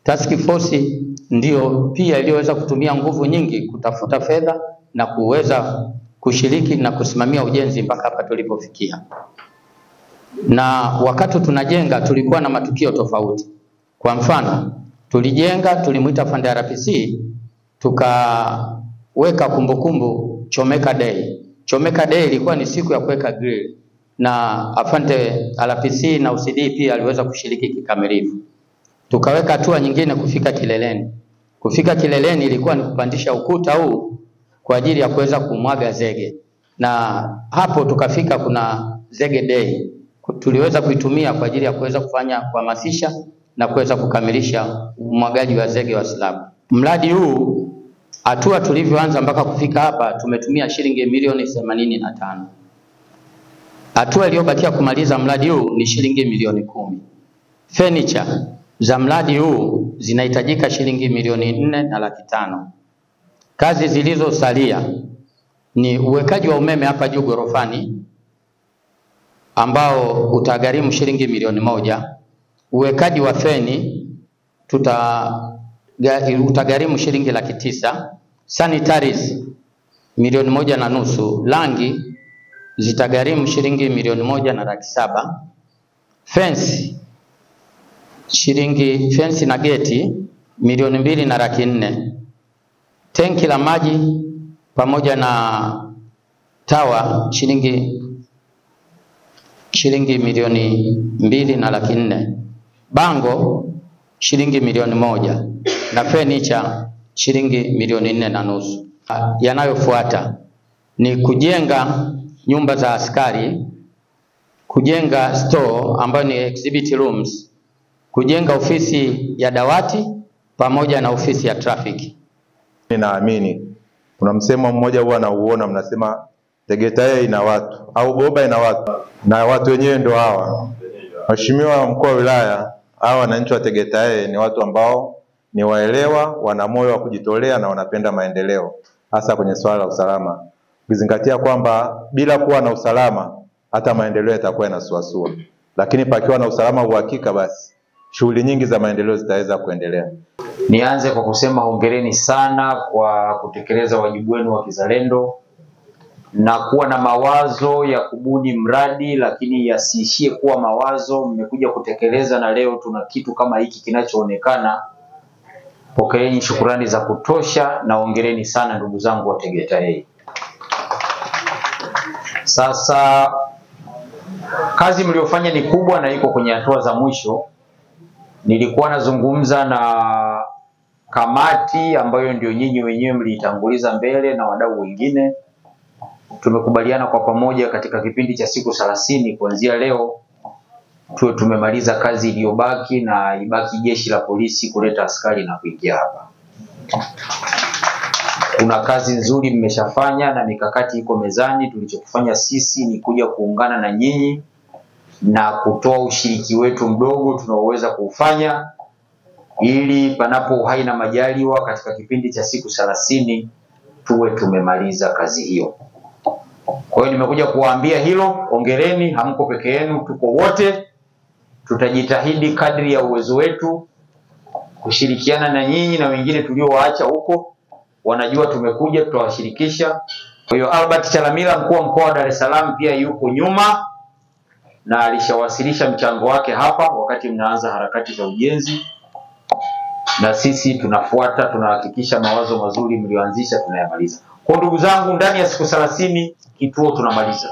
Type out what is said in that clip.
Task force ndio pia iliyoweza kutumia nguvu nyingi kutafuta fedha na kuweza kushiriki na kusimamia ujenzi mpaka hapa tulipofikia. Na wakati tunajenga tulikuwa na matukio tofauti. Kwa mfano, tulijenga, tulimuita Afande RPC, tukaweka kumbukumbu Chomeka Day. Chomeka Day ilikuwa ni siku ya kuweka grill, na Afande RPC na UCD pia aliweza kushiriki kikamilifu. Tukaweka hatua nyingine kufika kileleni. Kufika kileleni ilikuwa ni kupandisha ukuta huu kwa ajili ya kuweza kumwaga zege. Na hapo tukafika kuna Zege Day. Tuliweza kuitumia kwa ajili ya kuweza kufanya kuhamasisha na kuweza kukamilisha umwagaji wa zege wa slab. Mradi huu hatua tulivyoanza mpaka kufika hapa tumetumia shilingi milioni 85. Hatua iliyobakia kumaliza mradi huu ni shilingi milioni 10. Furniture za mradi huu zinahitajika shilingi milioni 4,500,000. Kazi zilizosalia ni uwekaji wa umeme hapa juu gorofani ambao utagharimu shilingi milioni 1. Uwekaji wa feni utagharimu shilingi 900,000. Sanitaries milioni 1.5. Rangi zitagharimu shilingi milioni 1.7. Fence fence na geti milioni 2.4. Tenki la maji pamoja na tawa shilingi milioni 2.4. Bango shilingi milioni 1 na furniture shilingi milioni 4.5. Yanayofuata ni kujenga nyumba za askari, kujenga store ambayo ni exhibit rooms, kujenga ofisi ya dawati pamoja na ofisi ya traffic. Ninaamini kuna msemo mmoja huwa nauona, mnasema Tegeta ina watu au Goba ina watu, na watu wenyewe ndio hawa. Mheshimiwa mkuu wa wilaya, hawa wananchi wa Tegeta ni watu ambao ni waelewa, wana moyo wa kujitolea na wanapenda maendeleo, hasa kwenye swala la usalama. Ukizingatia kwamba bila kuwa na usalama hata maendeleo yatakuwa yanasuasua, lakini pakiwa na usalama uhakika, basi shughuli nyingi za maendeleo zitaweza kuendelea. Nianze kwa kusema hongereni sana kwa kutekeleza wajibu wenu wa kizalendo na kuwa na mawazo ya kubuni mradi, lakini yasiishie kuwa mawazo, mmekuja kutekeleza na leo tuna kitu kama hiki kinachoonekana. Pokeeni shukrani za kutosha na hongereni sana ndugu zangu wa Tegeta. Sasa kazi mliofanya ni kubwa na iko kwenye hatua za mwisho. Nilikuwa nazungumza na kamati ambayo ndio nyinyi wenyewe mliitanguliza mbele na wadau wengine. Tumekubaliana kwa pamoja katika kipindi cha siku 30 kuanzia leo tuwe tumemaliza kazi iliyobaki, na ibaki jeshi la polisi kuleta askari na kuingia hapa. Kuna kazi nzuri mmeshafanya na mikakati iko mezani. Tulichokifanya sisi ni kuja kuungana na nyinyi na kutoa ushiriki wetu mdogo tunaoweza kuufanya, ili panapo uhai na majaliwa katika kipindi cha siku 30 tuwe tumemaliza kazi hiyo. Kwa hiyo nimekuja kuwaambia hilo, hongereni, hamko peke yenu, tuko wote. Tutajitahidi kadri ya uwezo wetu kushirikiana na nyinyi na wengine tuliowaacha huko. Wanajua tumekuja, tutawashirikisha. Kwa hiyo Albert Chalamila, mkuu wa mkoa wa Dar es Salaam, pia yuko nyuma na alishawasilisha mchango wake hapa wakati mnaanza harakati za ujenzi. Na sisi tunafuata, tunahakikisha mawazo mazuri mlioanzisha tunayamaliza. Kwa ndugu zangu, ndani ya siku 30 kituo tunamaliza.